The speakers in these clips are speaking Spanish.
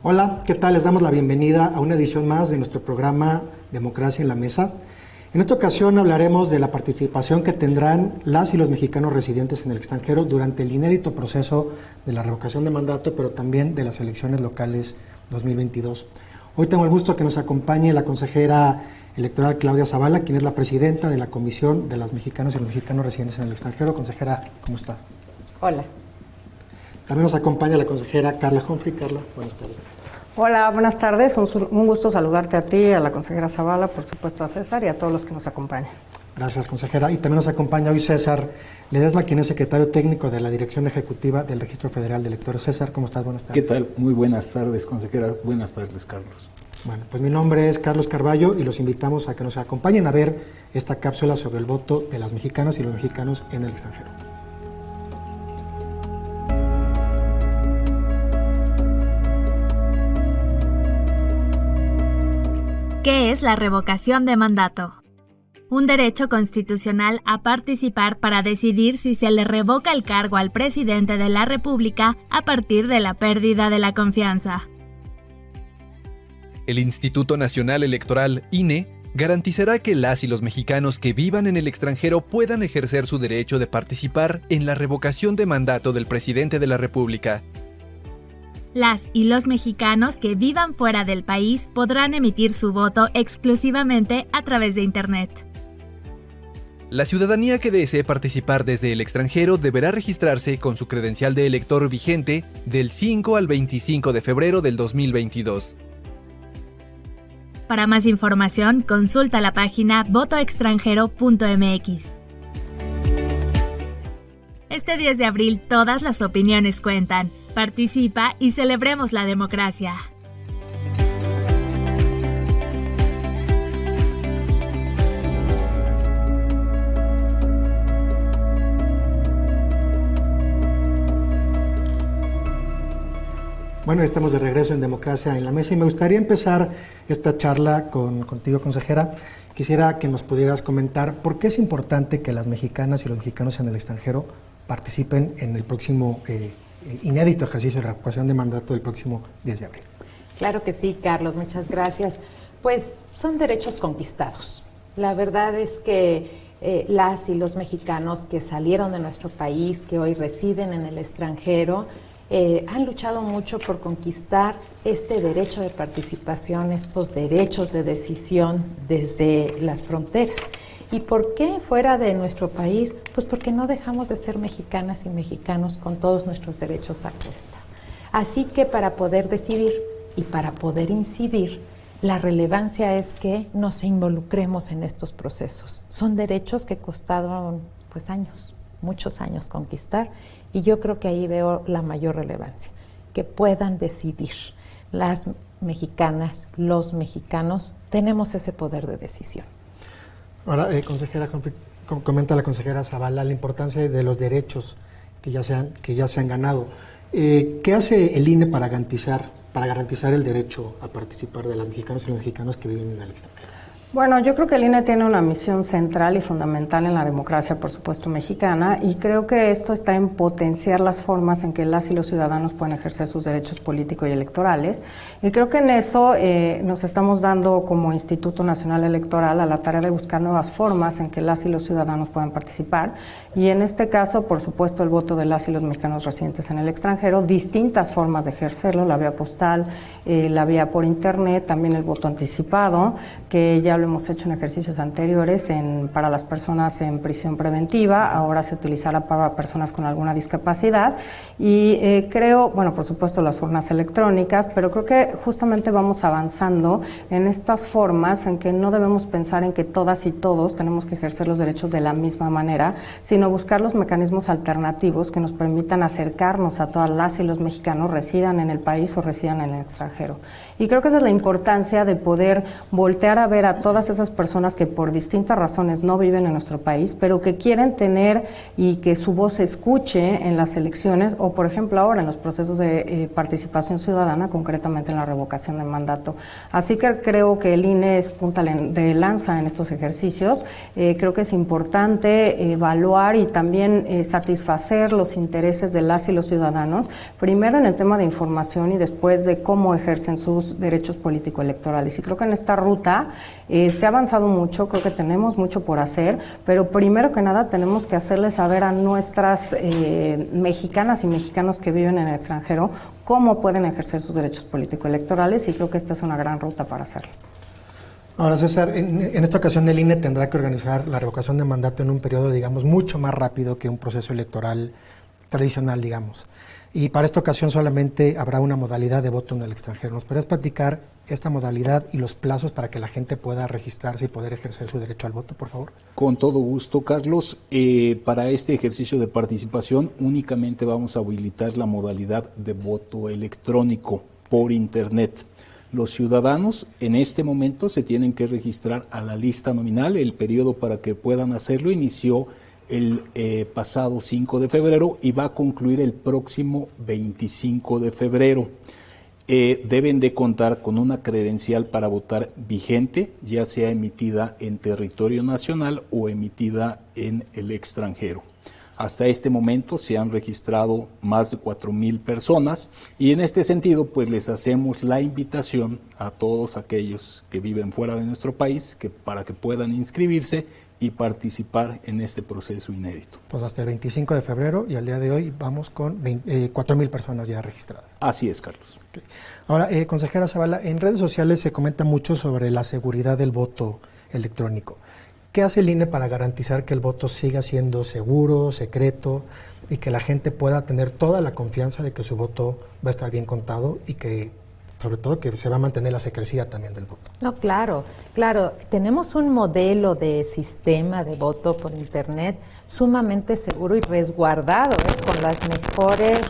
Hola, ¿qué tal? Les damos la bienvenida a una edición más de nuestro programa Democracia en la Mesa. En esta ocasión hablaremos de la participación que tendrán las y los mexicanos residentes en el extranjero durante el inédito proceso de la revocación de mandato, pero también de las elecciones locales 2022. Hoy tengo el gusto que nos acompañe la consejera electoral Claudia Zavala, quien es la presidenta de la Comisión de las Mexicanas y los Mexicanos Residentes en el Extranjero. Consejera, ¿cómo está? Hola. También nos acompaña la consejera Carla Humphrey. Carla, buenas tardes. Hola, buenas tardes. Un gusto saludarte a ti, a la consejera Zavala, por supuesto a César y a todos los que nos acompañan. Gracias, consejera. Y también nos acompaña hoy César Ledesma, quien es secretario técnico de la Dirección Ejecutiva del Registro Federal de Electores. César, ¿cómo estás? Buenas tardes. ¿Qué tal? Muy buenas tardes, consejera. Buenas tardes, Carlos. Bueno, pues mi nombre es Carlos Carballo y los invitamos a que nos acompañen a ver esta cápsula sobre el voto de las mexicanas y los mexicanos en el extranjero. ¿Qué es la revocación de mandato? Un derecho constitucional a participar para decidir si se le revoca el cargo al presidente de la República a partir de la pérdida de la confianza. El Instituto Nacional Electoral, INE, garantizará que las y los mexicanos que vivan en el extranjero puedan ejercer su derecho de participar en la revocación de mandato del presidente de la República. Las y los mexicanos que vivan fuera del país podrán emitir su voto exclusivamente a través de Internet. La ciudadanía que desee participar desde el extranjero deberá registrarse con su credencial de elector vigente del 5 al 25 de febrero del 2022. Para más información, consulta la página votoextranjero.mx. Este 10 de abril todas las opiniones cuentan. Participa y celebremos la democracia. Bueno, estamos de regreso en Democracia en la Mesa y me gustaría empezar esta charla contigo, consejera. Quisiera que nos pudieras comentar por qué es importante que las mexicanas y los mexicanos en el extranjero participen en el próximo inédito ejercicio de revocación de mandato del próximo 10 de abril. Claro que sí, Carlos, muchas gracias. Pues son derechos conquistados. La verdad es que las y los mexicanos que salieron de nuestro país, que hoy residen en el extranjero, han luchado mucho por conquistar este derecho de participación, estos derechos de decisión desde las fronteras. ¿Y por qué fuera de nuestro país? Pues porque no dejamos de ser mexicanas y mexicanos con todos nuestros derechos a cuestas. Así que para poder decidir y para poder incidir, la relevancia es que nos involucremos en estos procesos. Son derechos que costaron pues años, muchos años conquistar, y yo creo que ahí veo la mayor relevancia, que puedan decidir. Las mexicanas, los mexicanos, tenemos ese poder de decisión. Ahora, consejera, comenta la consejera Zavala la importancia de los derechos que ya se han ganado. ¿Qué hace el INE para garantizar el derecho a participar de las mexicanas y los mexicanos que viven en el extranjero? Bueno, yo creo que el INE tiene una misión central y fundamental en la democracia, por supuesto, mexicana, y creo que esto está en potenciar las formas en que las y los ciudadanos pueden ejercer sus derechos políticos y electorales, y creo que en eso nos estamos dando como Instituto Nacional Electoral a la tarea de buscar nuevas formas en que las y los ciudadanos puedan participar, y en este caso, por supuesto, el voto de las y los mexicanos residentes en el extranjero, distintas formas de ejercerlo, la vía postal, la vía por Internet, también el voto anticipado, que ya lo hemos hecho en ejercicios anteriores para las personas en prisión preventiva, ahora se utilizará para personas con alguna discapacidad y creo, bueno, por supuesto las urnas electrónicas, pero creo que justamente vamos avanzando en estas formas en que no debemos pensar en que todas y todos tenemos que ejercer los derechos de la misma manera, sino buscar los mecanismos alternativos que nos permitan acercarnos a todas las y los mexicanos, residan en el país o residan en el extranjero. Y creo que esa es la importancia de poder voltear a ver a todas esas personas que por distintas razones no viven en nuestro país, pero que quieren tener y que su voz se escuche en las elecciones o, por ejemplo, ahora en los procesos de participación ciudadana, concretamente en la revocación de mandato. Así que creo que el INE es punta de lanza en estos ejercicios. Creo que es importante evaluar y también satisfacer los intereses de las y los ciudadanos, primero en el tema de información y después de cómo ejercen sus derechos político-electorales. Y creo que en esta ruta se ha avanzado mucho, creo que tenemos mucho por hacer, pero primero que nada tenemos que hacerles saber a nuestras mexicanas y mexicanos que viven en el extranjero cómo pueden ejercer sus derechos político-electorales, y creo que esta es una gran ruta para hacerlo. Ahora, César, en esta ocasión el INE tendrá que organizar la revocación de mandato en un periodo, digamos, mucho más rápido que un proceso electoral tradicional, digamos. Y para esta ocasión solamente habrá una modalidad de voto en el extranjero. ¿Nos podrías platicar esta modalidad y los plazos para que la gente pueda registrarse y poder ejercer su derecho al voto, por favor? Con todo gusto, Carlos. Para este ejercicio de participación únicamente vamos a habilitar la modalidad de voto electrónico por Internet. Los ciudadanos en este momento se tienen que registrar a la lista nominal. El periodo para que puedan hacerlo inició el pasado 5 de febrero y va a concluir el próximo 25 de febrero. Deben de contar con una credencial para votar vigente, ya sea emitida en territorio nacional o emitida en el extranjero. Hasta este momento se han registrado más de 4,000 personas y en este sentido pues les hacemos la invitación a todos aquellos que viven fuera de nuestro país para que puedan inscribirse y participar en este proceso inédito. Pues hasta el 25 de febrero y al día de hoy vamos con 4,000 personas ya registradas. Así es, Carlos. Okay. Ahora, consejera Zavala, en redes sociales se comenta mucho sobre la seguridad del voto electrónico. ¿Qué hace el INE para garantizar que el voto siga siendo seguro, secreto y que la gente pueda tener toda la confianza de que su voto va a estar bien contado y que, sobre todo, que se va a mantener la secrecía también del voto? No, claro. Tenemos un modelo de sistema de voto por Internet sumamente seguro y resguardado, con las mejores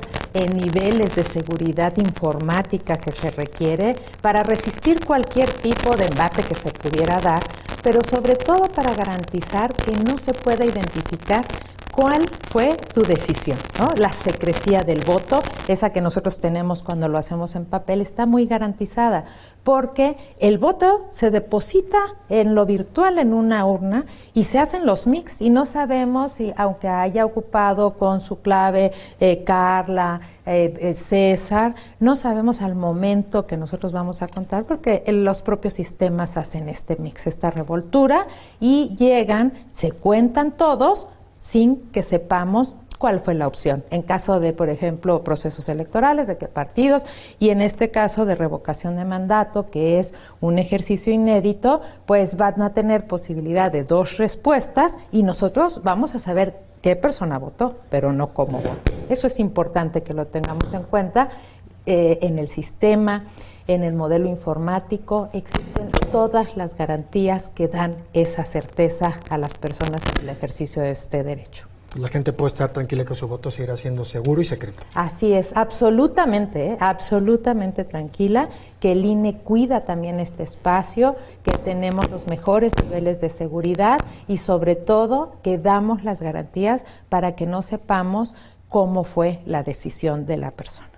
niveles de seguridad informática que se requiere para resistir cualquier tipo de embate que se pudiera dar, pero sobre todo para garantizar que no se pueda identificar cuál fue tu decisión, ¿no? La secrecía del voto, esa que nosotros tenemos cuando lo hacemos en papel, está muy garantizada, porque el voto se deposita en lo virtual en una urna y se hacen los mix y no sabemos si, aunque haya ocupado con su clave Carla, César, no sabemos al momento que nosotros vamos a contar, porque los propios sistemas hacen este mix, esta revoltura, y llegan, se cuentan todos sin que sepamos cuál fue la opción. En caso de, por ejemplo, procesos electorales, de qué partidos, y en este caso de revocación de mandato, que es un ejercicio inédito, pues van a tener posibilidad de 2 respuestas y nosotros vamos a saber qué persona votó, pero no cómo votó. Eso es importante que lo tengamos en cuenta. En el sistema, en el modelo informático, existen todas las garantías que dan esa certeza a las personas en el ejercicio de este derecho. La gente puede estar tranquila que su voto seguirá siendo seguro y secreto. Así es, absolutamente tranquila, que el INE cuida también este espacio, que tenemos los mejores niveles de seguridad y sobre todo que damos las garantías para que no sepamos cómo fue la decisión de la persona.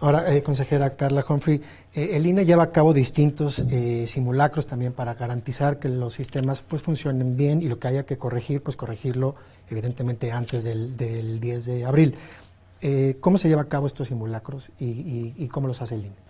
Ahora, consejera Carla Humphrey, el INE lleva a cabo distintos simulacros también para garantizar que los sistemas pues funcionen bien y lo que haya que corregir, pues corregirlo evidentemente antes del 10 de abril. ¿Cómo se lleva a cabo estos simulacros y cómo los hace el INE?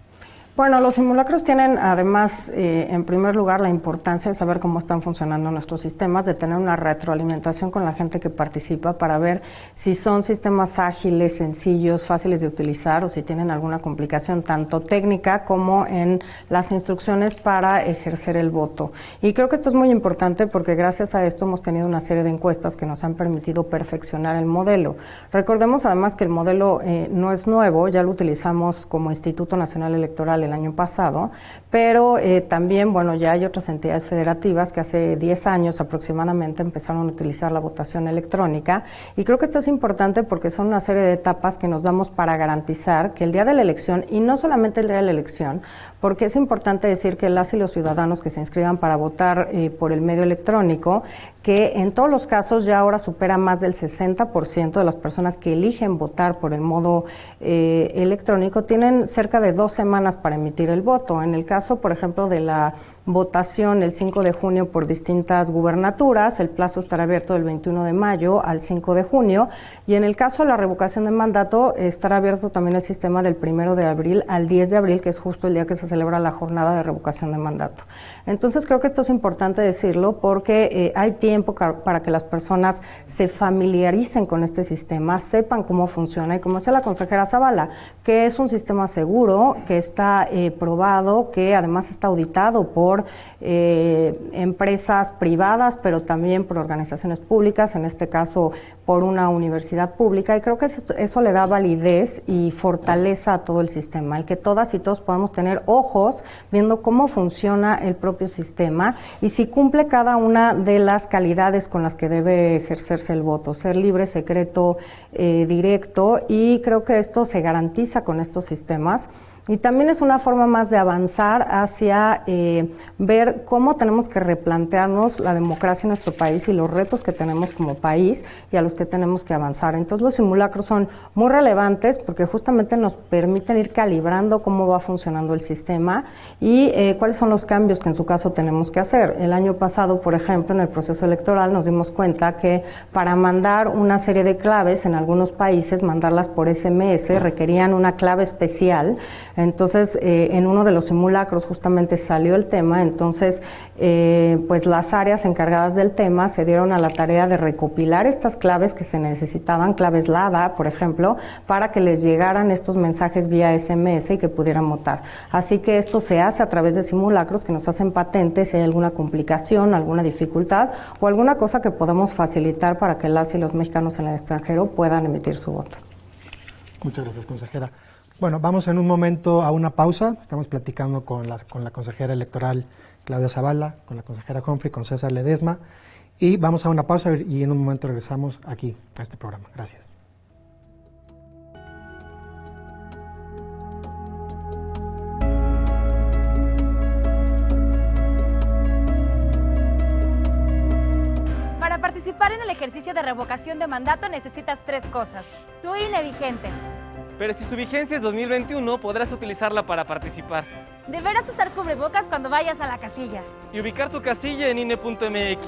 Bueno, los simulacros tienen además, en primer lugar, la importancia de saber cómo están funcionando nuestros sistemas, de tener una retroalimentación con la gente que participa para ver si son sistemas ágiles, sencillos, fáciles de utilizar o si tienen alguna complicación tanto técnica como en las instrucciones para ejercer el voto. Y creo que esto es muy importante porque gracias a esto hemos tenido una serie de encuestas que nos han permitido perfeccionar el modelo. Recordemos además que el modelo no es nuevo, ya lo utilizamos como Instituto Nacional Electoral el año pasado, pero también, bueno, ya hay otras entidades federativas que hace 10 años aproximadamente empezaron a utilizar la votación electrónica, y creo que esto es importante porque son una serie de etapas que nos damos para garantizar que el día de la elección, y no solamente el día de la elección, porque es importante decir que las y los ciudadanos que se inscriban para votar por el medio electrónico, que en todos los casos ya ahora supera más del 60% de las personas que eligen votar por el modo electrónico, tienen cerca de 2 semanas para emitir el voto. En el caso, por ejemplo, de la votación el 5 de junio por distintas gubernaturas, el plazo estará abierto del 21 de mayo al 5 de junio, y en el caso de la revocación de mandato estará abierto también el sistema del 1 de abril al 10 de abril, que es justo el día que se celebra la jornada de revocación de mandato. Entonces creo que esto es importante decirlo porque hay tiempo para que las personas se familiaricen con este sistema, sepan cómo funciona, y como decía la consejera Zavala, que es un sistema seguro, que está probado, que además está auditado por empresas privadas, pero también por organizaciones públicas, en este caso por una universidad pública, y creo que eso le da validez y fortaleza a todo el sistema, el que todas y todos podamos tener ojos viendo cómo funciona el propio sistema y si cumple cada una de las calidades con las que debe ejercerse el voto, ser libre, secreto, directo, y creo que esto se garantiza con estos sistemas. Y también es una forma más de avanzar hacia ver cómo tenemos que replantearnos la democracia en nuestro país y los retos que tenemos como país y a los que tenemos que avanzar. Entonces los simulacros son muy relevantes porque justamente nos permiten ir calibrando cómo va funcionando el sistema y cuáles son los cambios que en su caso tenemos que hacer. El año pasado, por ejemplo, en el proceso electoral nos dimos cuenta que para mandar una serie de claves en algunos países, mandarlas por SMS, requerían una clave especial. Entonces, en uno de los simulacros justamente salió el tema, entonces pues las áreas encargadas del tema se dieron a la tarea de recopilar estas claves que se necesitaban, claves LADA, por ejemplo, para que les llegaran estos mensajes vía SMS y que pudieran votar. Así que esto se hace a través de simulacros que nos hacen patentes si hay alguna complicación, alguna dificultad o alguna cosa que podamos facilitar para que las y los mexicanos en el extranjero puedan emitir su voto. Muchas gracias, consejera. Bueno, vamos en un momento a una pausa. Estamos platicando con la consejera electoral Claudia Zavala, con la consejera Humphrey, con César Ledesma, y vamos a una pausa y en un momento regresamos aquí a este programa. Gracias. Para participar en el ejercicio de revocación de mandato necesitas 3 cosas. Tu INE vigente. Pero si su vigencia es 2021, podrás utilizarla para participar. Deberás usar cubrebocas cuando vayas a la casilla. Y ubicar tu casilla en INE.mx.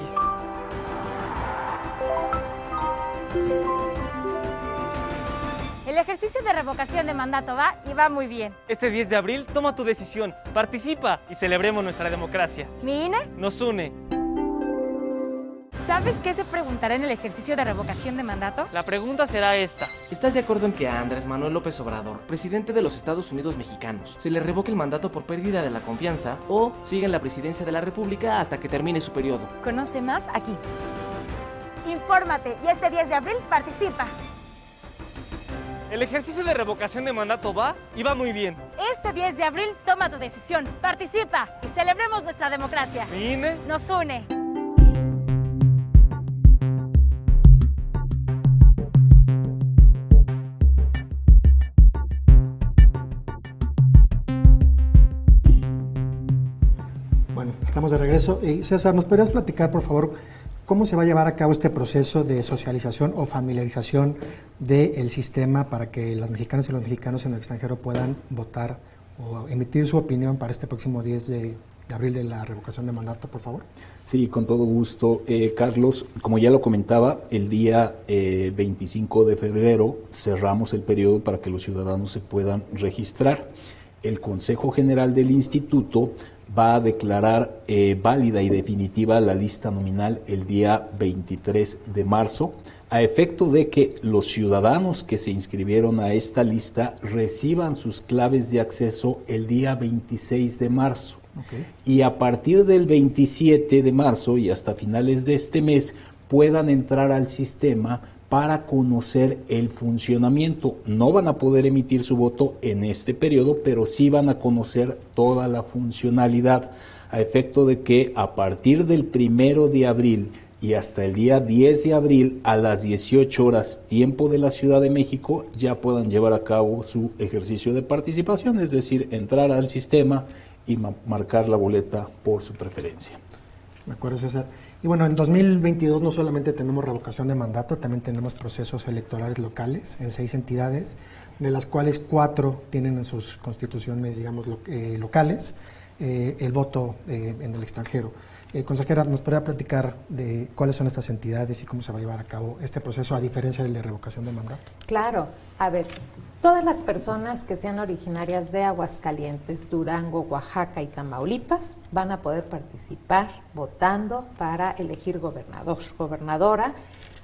El ejercicio de revocación de mandato va y va muy bien. Este 10 de abril, toma tu decisión, participa y celebremos nuestra democracia. ¿Mi INE? Nos une. ¿Sabes qué se preguntará en el ejercicio de revocación de mandato? La pregunta será esta. ¿Estás de acuerdo en que a Andrés Manuel López Obrador, presidente de los Estados Unidos mexicanos, se le revoque el mandato por pérdida de la confianza o siga en la presidencia de la República hasta que termine su periodo? Conoce más aquí. Infórmate y este 10 de abril participa. El ejercicio de revocación de mandato va y va muy bien. Este 10 de abril toma tu decisión, participa y celebremos nuestra democracia. Mi INE nos une. Estamos de regreso. César, ¿nos podrías platicar, por favor, cómo se va a llevar a cabo este proceso de socialización o familiarización del sistema para que las mexicanas y los mexicanos en el extranjero puedan votar o emitir su opinión para este próximo 10 de abril de la revocación de mandato, por favor? Sí, con todo gusto. Carlos, como ya lo comentaba, el día 25 de febrero cerramos el periodo para que los ciudadanos se puedan registrar. El Consejo General del Instituto va a declarar válida y definitiva la lista nominal el día 23 de marzo, a efecto de que los ciudadanos que se inscribieron a esta lista reciban sus claves de acceso el día 26 de marzo. Okay. Y a partir del 27 de marzo y hasta finales de este mes puedan entrar al sistema para conocer el funcionamiento. No van a poder emitir su voto en este periodo, pero sí van a conocer toda la funcionalidad, a efecto de que a partir del 1 de abril y hasta el día 10 de abril a las 18 horas tiempo de la Ciudad de México ya puedan llevar a cabo su ejercicio de participación, es decir, entrar al sistema y marcar la boleta por su preferencia. De acuerdo, César. Y bueno, en 2022 no solamente tenemos revocación de mandato, también tenemos procesos electorales locales en 6 entidades, de las cuales 4 tienen en sus constituciones, digamos, locales, el voto en el extranjero. Consejera, ¿nos podría platicar de cuáles son estas entidades y cómo se va a llevar a cabo este proceso, a diferencia del de revocación de mandato? Claro, a ver, todas las personas que sean originarias de Aguascalientes, Durango, Oaxaca y Tamaulipas van a poder participar votando para elegir gobernador, gobernadora,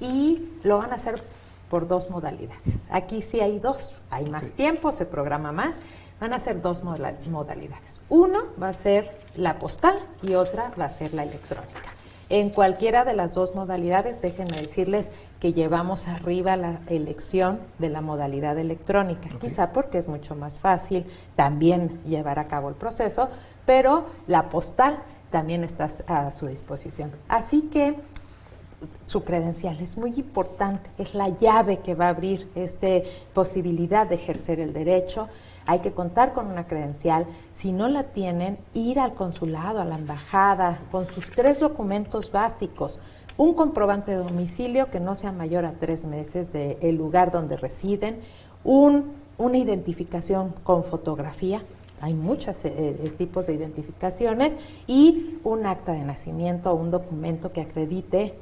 y lo van a hacer por 2 modalidades. Aquí sí hay 2, hay más tiempo, se programa más. Van a ser 2 modalidades. Uno va a ser la postal y otra va a ser la electrónica. En cualquiera de las 2 modalidades, déjenme decirles que llevamos arriba la elección de la modalidad electrónica, quizá porque es mucho más fácil también llevar a cabo el proceso, pero la postal también está a su disposición. Así que su credencial es muy importante, es la llave que va a abrir esta posibilidad de ejercer el derecho. Hay que contar con una credencial. Si no la tienen, ir al consulado, a la embajada, con sus 3 documentos básicos: un comprobante de domicilio que no sea mayor a 3 meses del lugar donde residen, una identificación con fotografía, hay muchos tipos de identificaciones, y un acta de nacimiento o un documento que acredite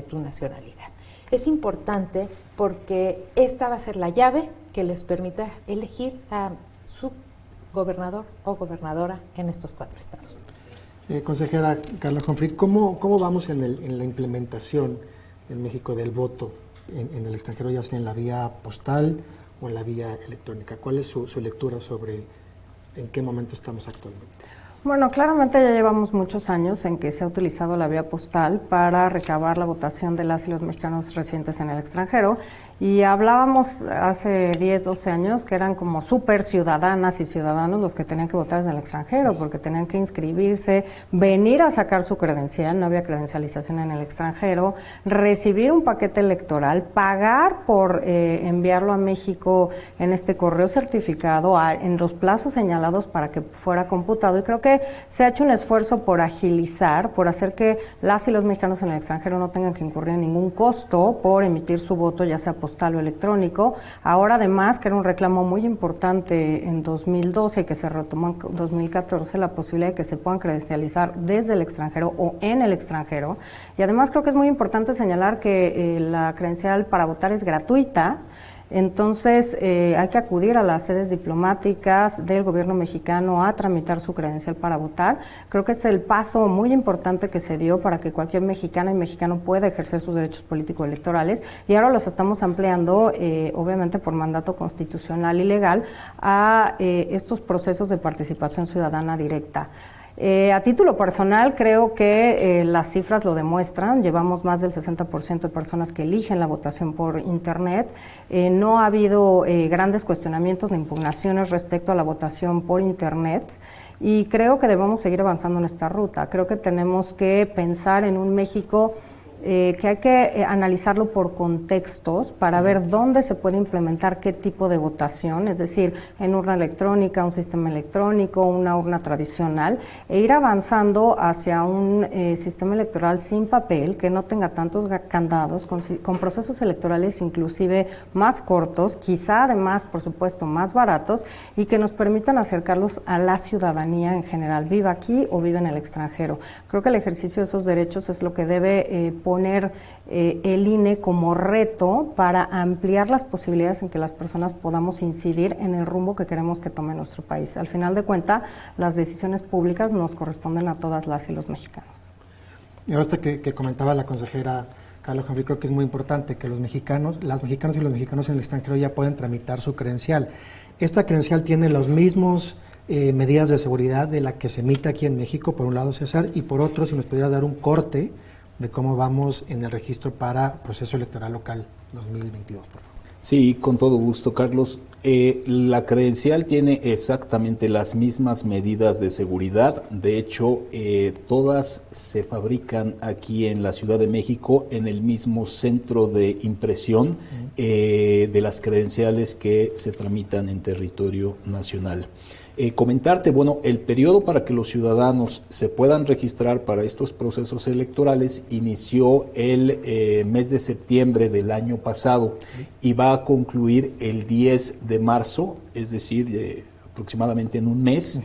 tu nacionalidad. Es importante porque esta va a ser la llave que les permita elegir a su gobernador o gobernadora en estos 4 estados. Consejera Carla Humphrey, ¿cómo vamos en la implementación en México del voto en el extranjero, ya sea en la vía postal o en la vía electrónica? ¿Cuál es su lectura sobre en qué momento estamos actualmente? Bueno, claramente ya llevamos muchos años en que se ha utilizado la vía postal para recabar la votación de las y los mexicanos residentes en el extranjero, y hablábamos hace 10, 12 años que eran como súper ciudadanas y ciudadanos los que tenían que votar desde el extranjero, porque tenían que inscribirse, venir a sacar su credencial, no había credencialización en el extranjero, recibir un paquete electoral, pagar por enviarlo a México en este correo certificado en los plazos señalados para que fuera computado. Y creo que se ha hecho un esfuerzo por agilizar, por hacer que las y los mexicanos en el extranjero no tengan que incurrir en ningún costo por emitir su voto, ya sea postal o electrónico. Ahora, además, que era un reclamo muy importante en 2012 y que se retomó en 2014, la posibilidad de que se puedan credencializar desde el extranjero o en el extranjero. Y además creo que es muy importante señalar que la credencial para votar es gratuita. Entonces hay que acudir a las sedes diplomáticas del gobierno mexicano a tramitar su credencial para votar. Creo que es el paso muy importante que se dio para que cualquier mexicana y mexicano pueda ejercer sus derechos políticos electorales, y ahora los estamos ampliando, obviamente por mandato constitucional y legal, a estos procesos de participación ciudadana directa. A título personal, creo que las cifras lo demuestran. Llevamos más del 60% de personas que eligen la votación por Internet. No ha habido grandes cuestionamientos ni impugnaciones respecto a la votación por Internet, y creo que debemos seguir avanzando en esta ruta. Creo que tenemos que pensar en un México que hay que analizarlo por contextos para ver dónde se puede implementar qué tipo de votación, es decir, en urna electrónica, un sistema electrónico, una urna tradicional, e ir avanzando hacia un sistema electoral sin papel, que no tenga tantos candados, con procesos electorales inclusive más cortos, quizá además, por supuesto, más baratos, y que nos permitan acercarlos a la ciudadanía en general, viva aquí o viva en el extranjero. Creo que el ejercicio de esos derechos es lo que debe poner el INE como reto para ampliar las posibilidades en que las personas podamos incidir en el rumbo que queremos que tome nuestro país. Al final de cuentas, las decisiones públicas nos corresponden a todas las y los mexicanos. Y ahora que comentaba la consejera Carla Humphrey, creo que es muy importante que las mexicanas y los mexicanos en el extranjero ya pueden tramitar su credencial. Esta credencial tiene los mismos medidas de seguridad de la que se emite aquí en México, por un lado, César, y por otro, si nos pudiera dar un corte de cómo vamos en el registro para proceso electoral local 2022, por favor. Sí, con todo gusto, Carlos. La credencial tiene exactamente las mismas medidas de seguridad. De hecho, todas se fabrican aquí en la Ciudad de México en el mismo centro de impresión de las credenciales que se tramitan en territorio nacional. Comentarte, bueno, el periodo para que los ciudadanos se puedan registrar para estos procesos electorales inició el mes de septiembre del año pasado y va a concluir el 10 de marzo, es decir, aproximadamente en un mes,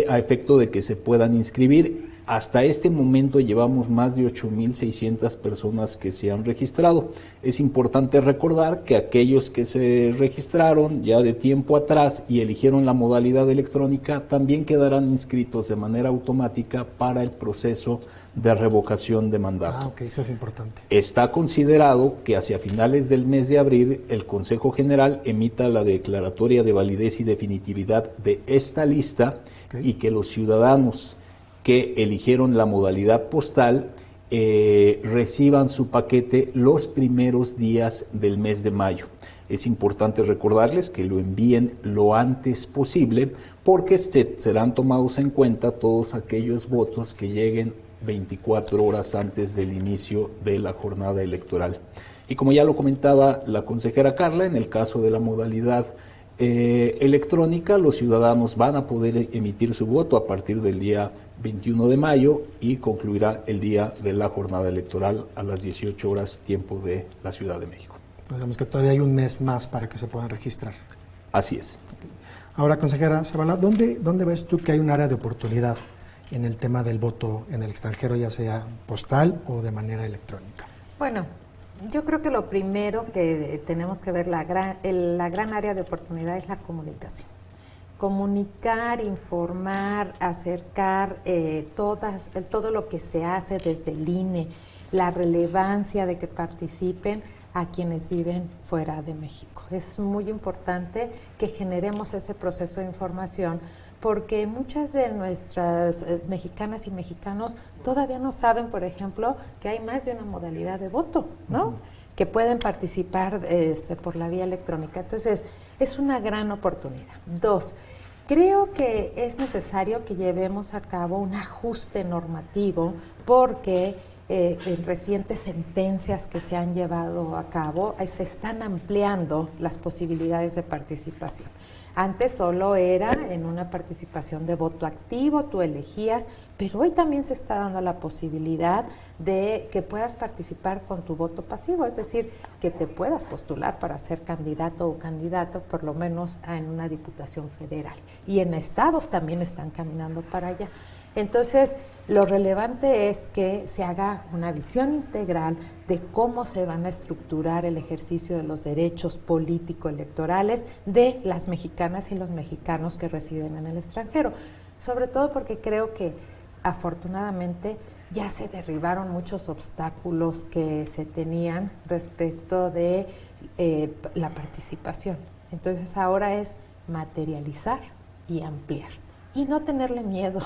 a efecto de que se puedan inscribir. Hasta este momento llevamos más de 8,600 personas que se han registrado. Es importante recordar que aquellos que se registraron ya de tiempo atrás y eligieron la modalidad electrónica también quedarán inscritos de manera automática para el proceso de revocación de mandato. Ok, eso es importante. Está considerado que hacia finales del mes de abril el Consejo General emita la declaratoria de validez y definitividad de esta lista y que los ciudadanos que eligieron la modalidad postal reciban su paquete los primeros días del mes de mayo. Es importante recordarles que lo envíen lo antes posible porque serán tomados en cuenta todos aquellos votos que lleguen 24 horas antes del inicio de la jornada electoral. Y como ya lo comentaba la consejera Carla, en el caso de la modalidad electrónica, los ciudadanos van a poder emitir su voto a partir del día 21 de mayo y concluirá el día de la jornada electoral a las 18 horas tiempo de la Ciudad de México. Digamos que todavía hay un mes más para que se puedan registrar. Así es. Ahora, consejera Zavala, ¿dónde ves tú que hay un área de oportunidad en el tema del voto en el extranjero, ya sea postal o de manera electrónica? Bueno, yo creo que lo primero que tenemos que ver, la gran área de oportunidad es la comunicación. Comunicar, informar, acercar todo lo que se hace desde el INE, la relevancia de que participen a quienes viven fuera de México. Es muy importante que generemos ese proceso de información porque muchas de nuestras mexicanas y mexicanos todavía no saben, por ejemplo, que hay más de una modalidad de voto, ¿no? Que pueden participar por la vía electrónica. Entonces, es una gran oportunidad. 2, creo que es necesario que llevemos a cabo un ajuste normativo porque en recientes sentencias que se han llevado a cabo se están ampliando las posibilidades de participación. Antes solo era en una participación de voto activo, tú elegías, pero hoy también se está dando la posibilidad de que puedas participar con tu voto pasivo, es decir, que te puedas postular para ser candidato o candidato, por lo menos en una diputación federal. Y en estados también están caminando para allá. Entonces, lo relevante es que se haga una visión integral de cómo se van a estructurar el ejercicio de los derechos político-electorales de las mexicanas y los mexicanos que residen en el extranjero. Sobre todo porque creo que, afortunadamente, ya se derribaron muchos obstáculos que se tenían respecto de la participación. Entonces, ahora es materializar y ampliar y no tenerle miedo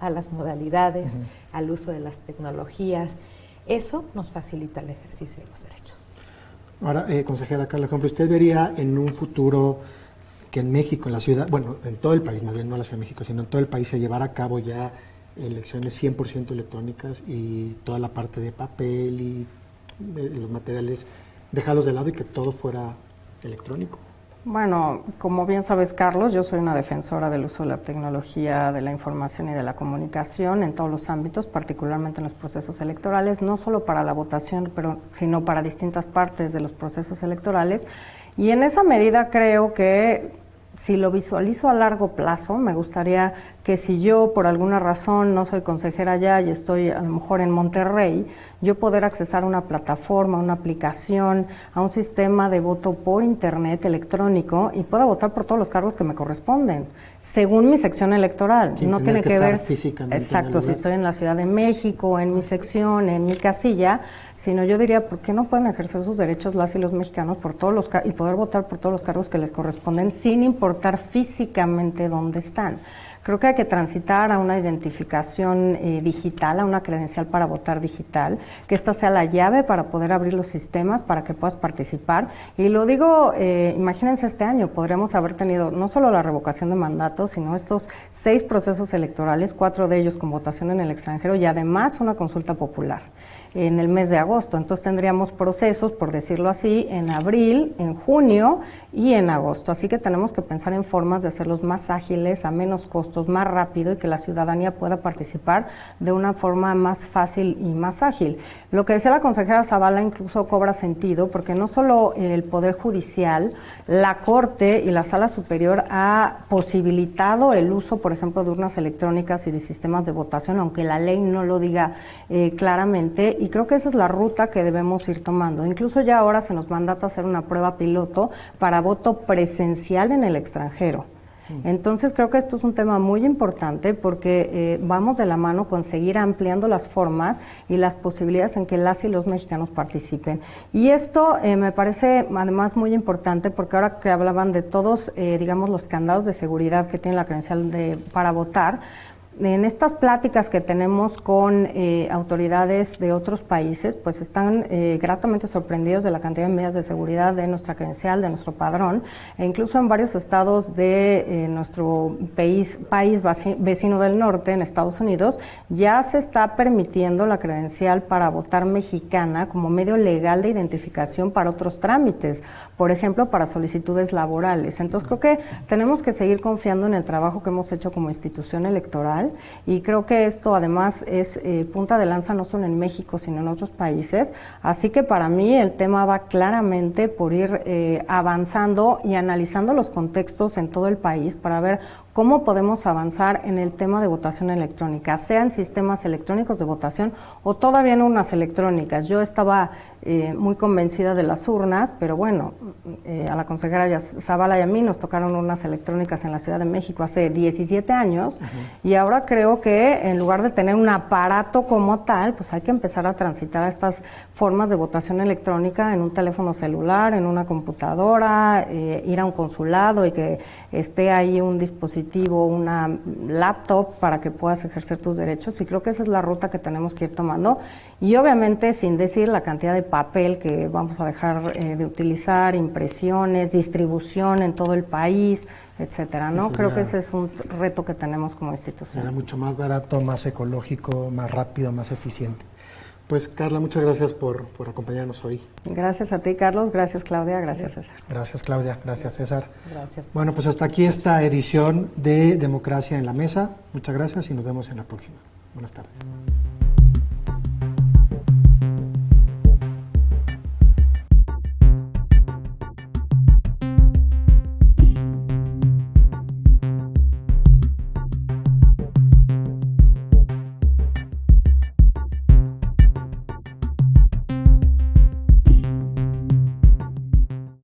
a las modalidades, al uso de las tecnologías. Eso nos facilita el ejercicio de los derechos. Ahora, consejera Carla, ¿usted vería en un futuro que en México, en la ciudad, bueno, en todo el país, más bien no en la Ciudad de México, sino en todo el país se llevara a cabo ya elecciones 100% electrónicas y toda la parte de papel y los materiales dejarlos de lado y que todo fuera electrónico? Bueno, como bien sabes, Carlos, yo soy una defensora del uso de la tecnología, de la información y de la comunicación en todos los ámbitos, particularmente en los procesos electorales, no solo para la votación, sino para distintas partes de los procesos electorales. Y en esa medida creo que, si lo visualizo a largo plazo, me gustaría que si yo por alguna razón no soy consejera allá y estoy a lo mejor en Monterrey, yo poder accesar a una plataforma, una aplicación, a un sistema de voto por internet electrónico y pueda votar por todos los cargos que me corresponden, según mi sección electoral. No tiene que ver físicamente. Exacto, si estoy en la Ciudad de México, en mi sección, en mi casilla, sino yo diría, ¿por qué no pueden ejercer sus derechos las y los mexicanos por todos y poder votar por todos los cargos que les corresponden sin importar físicamente dónde están? Creo que hay que transitar a una identificación digital, a una credencial para votar digital, que esta sea la llave para poder abrir los sistemas, para que puedas participar. Y lo digo, imagínense este año, podríamos haber tenido no solo la revocación de mandato, sino estos 6 procesos electorales, 4 de ellos con votación en el extranjero y además una consulta popular en el mes de agosto. Entonces tendríamos procesos, por decirlo así, en abril, en junio y en agosto. Así que tenemos que pensar en formas de hacerlos más ágiles, a menos costos, más rápido y que la ciudadanía pueda participar de una forma más fácil y más ágil. Lo que decía la consejera Zavala incluso cobra sentido porque no solo el Poder Judicial, la Corte y la Sala Superior ha posibilitado el uso, por ejemplo, de urnas electrónicas y de sistemas de votación, aunque la ley no lo diga claramente, y creo que esa es la ruta que debemos ir tomando. Incluso ya ahora se nos mandata hacer una prueba piloto para voto presencial en el extranjero. Entonces creo que esto es un tema muy importante porque vamos de la mano con seguir ampliando las formas y las posibilidades en que las y los mexicanos participen. Y esto me parece además muy importante porque ahora que hablaban de todos, digamos, los candados de seguridad que tiene la credencial para votar, en estas pláticas que tenemos con autoridades de otros países, pues están gratamente sorprendidos de la cantidad de medidas de seguridad de nuestra credencial, de nuestro padrón, e incluso en varios estados de nuestro país vecino del norte, en Estados Unidos, ya se está permitiendo la credencial para votar mexicana como medio legal de identificación para otros trámites, por ejemplo, para solicitudes laborales. Entonces creo que tenemos que seguir confiando en el trabajo que hemos hecho como institución electoral, y creo que esto además es punta de lanza no solo en México sino en otros países, así que para mí el tema va claramente por ir avanzando y analizando los contextos en todo el país para ver cómo podemos avanzar en el tema de votación electrónica, sean sistemas electrónicos de votación o todavía en urnas electrónicas. Yo estaba muy convencida de las urnas, pero bueno, a la consejera Zavala y a mí nos tocaron urnas electrónicas en la Ciudad de México hace 17 años, y ahora creo que en lugar de tener un aparato como tal, pues hay que empezar a transitar a estas formas de votación electrónica en un teléfono celular, en una computadora, ir a un consulado y que esté ahí un dispositivo, una laptop para que puedas ejercer tus derechos, y creo que esa es la ruta que tenemos que ir tomando, y obviamente sin decir la cantidad de papel que vamos a dejar de utilizar, impresiones, distribución en todo el país, etcétera, ¿no? Creo que ese es un reto que tenemos como institución. Será mucho más barato, más ecológico, más rápido, más eficiente. Pues Carla, muchas gracias por acompañarnos hoy. Gracias a ti, Carlos, gracias Claudia, gracias César. Gracias Claudia, gracias César. Gracias. Bueno, pues hasta aquí esta edición de Democracia en la Mesa. Muchas gracias y nos vemos en la próxima. Buenas tardes.